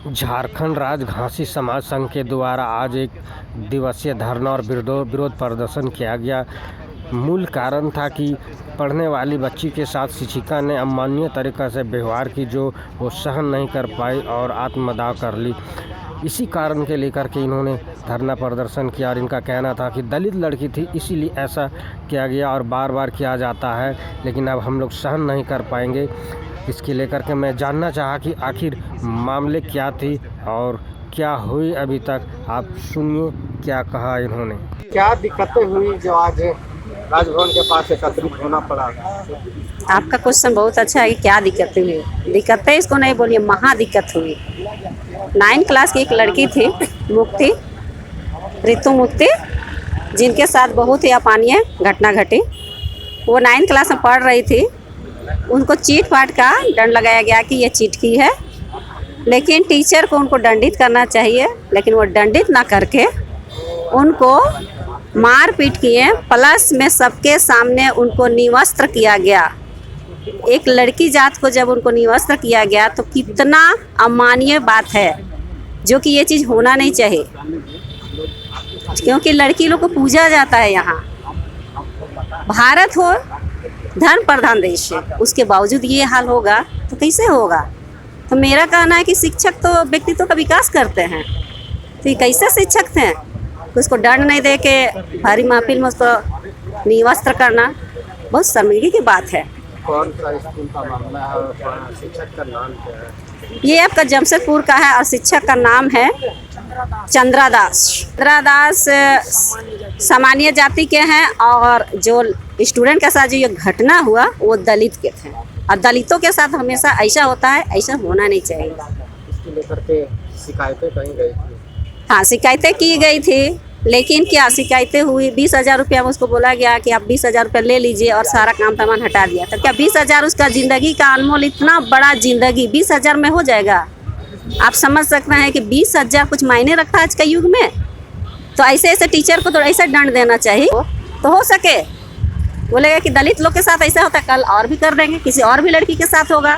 झारखंड राज्य घासी समाज संघ के द्वारा आज एक दिवसीय धरना और विरोध प्रदर्शन किया गया। मूल कारण था कि पढ़ने वाली बच्ची के साथ शिक्षिका ने अमानवीय तरीक़े से व्यवहार की, जो वो सहन नहीं कर पाई और आत्मदाह कर ली। इसी कारण के लेकर के इन्होंने धरना प्रदर्शन किया और इनका कहना था कि दलित लड़की थी इसीलिए ऐसा किया गया और बार बार किया जाता है, लेकिन अब हम लोग सहन नहीं कर पाएंगे। इसके लेकर के मैं जानना चाहा कि आखिर मामले क्या थी और क्या हुई अभी तक। आप सुनिए क्या कहा इन्होंने। क्या दिक्कतें हुई जो आज राजभवन के पास एकत्रित होना पड़ा? आपका क्वेश्चन बहुत अच्छा है कि क्या दिक्कतें हुई। दिक्कतें इसको नहीं बोलिए, महा दिक्कत हुई। 9 क्लास की एक लड़की थी, मुक्ति, ऋतु मुक्ति, जिनके साथ बहुत ही अमानवीय घटना घटी। वो 9 क्लास में पढ़ रही थी। उनको चीट फाट का दंड लगाया गया कि ये चीट की है, लेकिन टीचर को उनको दंडित करना चाहिए, लेकिन वो दंडित ना करके उनको मार पीट किए, प्लस में सबके सामने उनको निवस्त्र किया गया। एक लड़की जात को जब उनको निवस्त्र किया गया तो कितना अमानवीय बात है, जो कि ये चीज़ होना नहीं चाहिए, क्योंकि लड़की लोग को पूजा जाता है। यहाँ भारत हो धर्म प्रधान देश है, उसके बावजूद ये हाल होगा तो कैसे होगा। तो मेरा कहना है कि शिक्षक तो व्यक्तित्व का विकास करते हैं, तो ये कैसे शिक्षक थे, उसको दंड नहीं दे के भारी महफिल में उसको निवस्त्र करना बहुत शर्मिंदगी की बात है। कौन सा स्कूल का मामला है और शिक्षक का नाम क्या है? ये आपका जमशेदपुर का है और शिक्षक का नाम है चंद्रा दास। चंद्रा दास सामान्य जाति के हैं और जो स्टूडेंट के साथ जो ये घटना हुआ वो दलित के थे, और दलितों के साथ हमेशा ऐसा होता है, ऐसा होना नहीं चाहिए। इसको लेकर के शिकायतें कहीं गई थी? हाँ, शिकायतें की गई थी, लेकिन क्या शिकायतें हुई। 20,000 रुपया में उसको बोला गया कि आप 20,000 रुपया ले लीजिए और सारा काम सामान हटा दिया। तो क्या 20,000 उसका ज़िंदगी का अनमोल, इतना बड़ा ज़िंदगी 20,000 में हो जाएगा? आप समझ सकते हैं कि 20,000 कुछ मायने रखता है आज के युग में। तो ऐसे ऐसे टीचर को तो ऐसा दंड देना चाहिए तो हो सके। बोलेगा कि दलित लोग के साथ ऐसा होता है, कल और भी कर देंगे, किसी और भी लड़की के साथ होगा।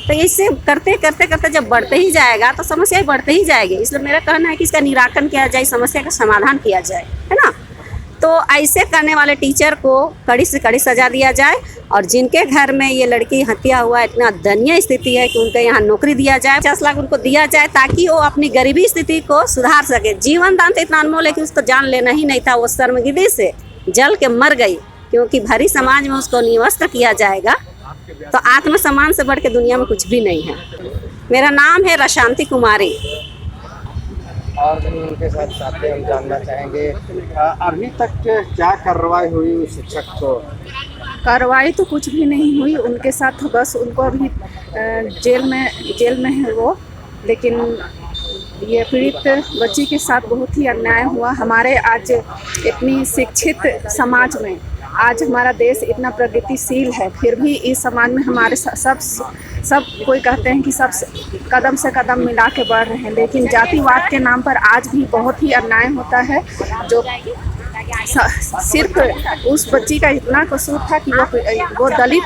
तो इससे करते करते करते जब बढ़ते ही जाएगा तो समस्या बढ़ते ही जाएगी। इसलिए मेरा कहना है कि इसका निराकरण किया जाए, समस्या का समाधान किया जाए, है ना। तो ऐसे करने वाले टीचर को कड़ी से कड़ी सजा दिया जाए, और जिनके घर में ये लड़की हत्या हुआ, इतना दयनीय स्थिति है कि उनके यहाँ नौकरी दिया जाए, 50 लाख उनको दिया जाए, ताकि वो अपनी गरीबी स्थिति को सुधार सके। जीवन दान तो इतना अनमोल है कि उसको जान लेना ही नहीं था। वो शर्मिंदगी से जल के मर गई, क्योंकि भरी समाज में उसको निवस्त्र किया जाएगा। तो आत्मसम्मान से बढ़ के दुनिया में कुछ भी नहीं है। मेरा नाम है रशांति कुमारी। और भी उनके साथ साथी हम जानना चाहेंगे, अभी तक क्या कार्रवाई हुई उस शिक्षक को? कार्रवाई तो कुछ भी नहीं हुई उनके साथ, बस उनको अभी जेल में है वो। लेकिन ये पीड़ित बच्ची के साथ बहुत ही अन्याय हुआ। हमारे आज इतनी शिक्षित समाज में, आज हमारा देश इतना प्रगतिशील है, फिर भी इस समाज में हमारे सब कोई कहते हैं कि सब कदम से कदम मिला के बढ़ रहे हैं, लेकिन जातिवाद के नाम पर आज भी बहुत ही अन्याय होता है। जो सिर्फ उस बच्ची का इतना कसूर था कि वो दलित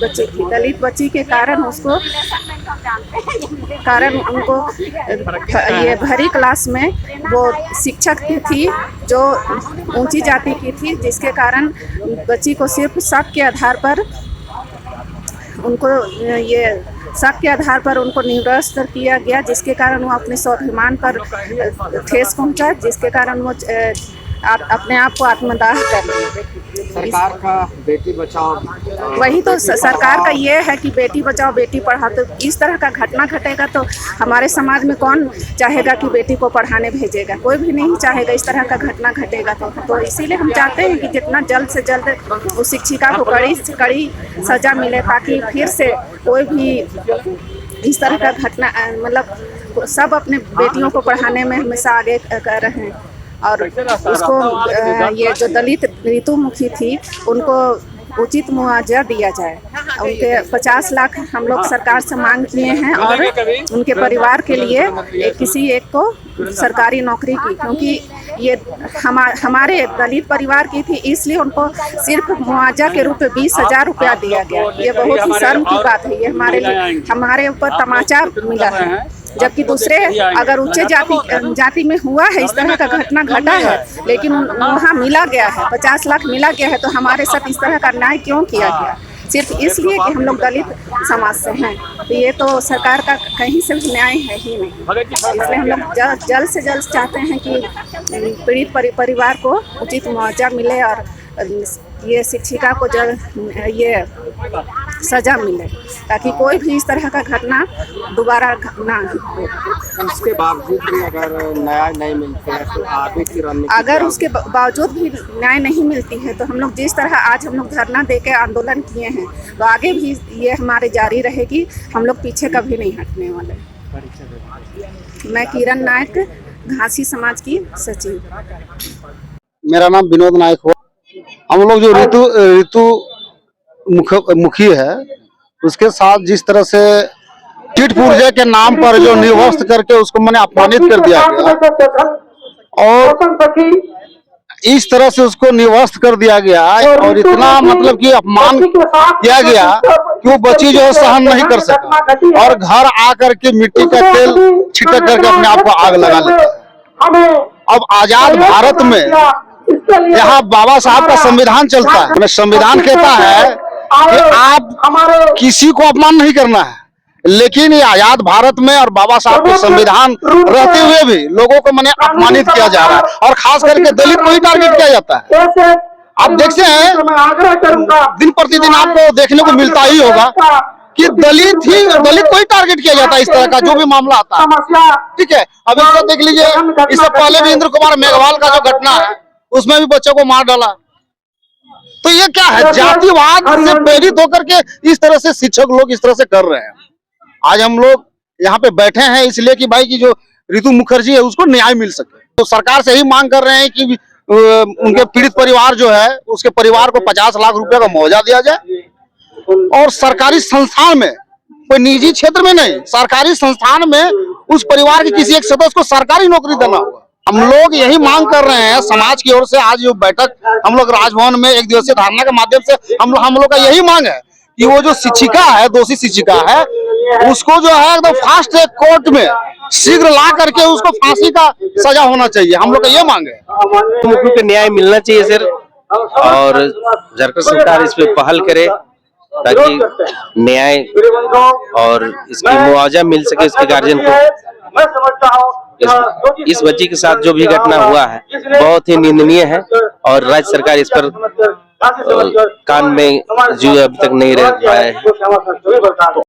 बच्ची थी। दलित बच्ची के कारण उनको ये भरी क्लास में वो शिक्षक थी जो ऊंची जाति की थी, जिसके कारण बच्ची को सिर्फ शक के आधार पर उनको निवस्त्र किया गया, जिसके कारण वो अपने स्वाभिमान पर ठेस पहुंचा, जिसके कारण वो अपने आप को आत्मदाह कर ली। सरकार का बेटी बचाओ, वही तो सरकार का ये है कि बेटी बचाओ बेटी पढ़ाओ। तो इस तरह का घटना घटेगा तो हमारे समाज में कौन चाहेगा कि बेटी को पढ़ाने भेजेगा? कोई भी नहीं चाहेगा इस तरह का घटना घटेगा। तो इसीलिए हम चाहते हैं कि जितना जल्द से जल्द उस शिक्षिका को कड़ी से कड़ी सजा मिले, ताकि फिर से कोई भी इस तरह का घटना, मतलब सब अपने बेटियों को पढ़ाने में हमेशा आगे कर रहे हैं। और उसको ये जो दलित ऋतुमुखी थी, उनको उचित मुआवजा दिया जाए उनके 50 लाख हम लोग सरकार से मांग किए हैं और उनके परिवार के लिए किसी एक को सरकारी नौकरी की, क्योंकि ये हमारे दलित परिवार की थी, इसलिए उनको सिर्फ मुआवजा के रूप में 20,000 रुपया दिया गया। ये बहुत ही शर्म की बात है। ये हमारे ऊपर तमाचा मिला है, जबकि दूसरे अगर उच्च जाति में हुआ है इस तरह का घटना घटा है, लेकिन वहाँ मिला गया है, 50 लाख मिला गया है, तो हमारे साथ इस तरह का न्याय क्यों किया गया? सिर्फ इसलिए कि हम लोग दलित समाज से हैं। तो ये तो सरकार का कहीं से भी न्याय है ही नहीं। इसलिए हम लोग जल्द से जल्द चाहते हैं कि पीड़ित परिवार को उचित मुआवजा मिले और ये शिक्षिका को जल्द ये सजा मिले, ताकि कोई भी इस तरह का घटना दोबारा ना हो। इसके बावजूद भी अगर न्याय नहीं मिलता है तो आगे की रणनीति, अगर उसके बावजूद भी न्याय नहीं मिलती है तो हम लोग जिस तरह आज हम लोग धरना दे के आंदोलन किए हैं, तो आगे भी ये हमारे जारी रहेगी। हम लोग पीछे कभी नहीं हटने वाले। मैं किरण नायक, घासी समाज की सचिव। मेरा नाम विनोद नायक हुआ। हम लोग जो ऋतु मुखी है, उसके साथ जिस तरह से टिट पूर्जे के नाम पर जो निर्वस्त्र करके उसको मैंने अपमानित कर दिया गया और इस तरह से उसको निर्वस्त्र कर दिया गया और इतना मतलब कि अपमान किया गया कि वो बच्ची जो है सहन नहीं कर सका और घर आकर के मिट्टी का तेल छिटक करके अपने आप को आग लगा लेता है। अब आजाद भारत में यहाँ बाबा साहब का संविधान चलता है। संविधान कहता है कि आप किसी को अपमान नहीं करना है, लेकिन ये आजाद भारत में और बाबा साहब के संविधान रहते हुए भी लोगों को मैंने अपमानित किया जा रहा है और खास करके दलित को ही टारगेट किया जाता है। आप देखते हैं दिन प्रतिदिन आपको देखने को मिलता ही होगा कि दलित को ही टारगेट किया जाता है। इस तरह का जो भी मामला आता है, ठीक है। अब इसको देख लीजिए, इससे पहले भी इंद्र कुमार मेघवाल का जो घटना है उसमें भी बच्चों को मार डाला। तो ये क्या है? जातिवाद से प्रेरित होकर के इस तरह से शिक्षक लोग इस तरह से कर रहे हैं। आज हम लोग यहाँ पे बैठे हैं इसलिए कि भाई की जो ऋतु मुखर्जी है उसको न्याय मिल सके। तो सरकार से ही मांग कर रहे हैं कि उनके पीड़ित परिवार जो है उसके परिवार को 50 लाख रुपए का मुआवजा दिया जाए और सरकारी संस्थान में, कोई निजी क्षेत्र में नहीं, सरकारी संस्थान में उस परिवार के किसी एक सदस्य को सरकारी नौकरी देना होगा। हम लोग यही मांग कर रहे हैं समाज की ओर से। आज जो बैठक हम लोग राजभवन में एक दिवसीय धरना के माध्यम से हम लोग का यही मांग है कि वो जो शिक्षिका है, दोषी शिक्षिका है, उसको जो है एकदम फास्ट ट्रैक कोर्ट में शीघ्र ला करके उसको फांसी का सजा होना चाहिए। हम लोग का ये मांग है। मुख्य को न्याय मिलना चाहिए सर, और झारखंड सरकार इस पे पहल करे ताकि न्याय और इसकी मुआवजा मिल सके उसके गार्जियन को। इस बच्ची के साथ जो भी घटना हुआ है बहुत ही निंदनीय है और राज्य सरकार इस पर कान में जो अभी तक नहीं रह पाया है।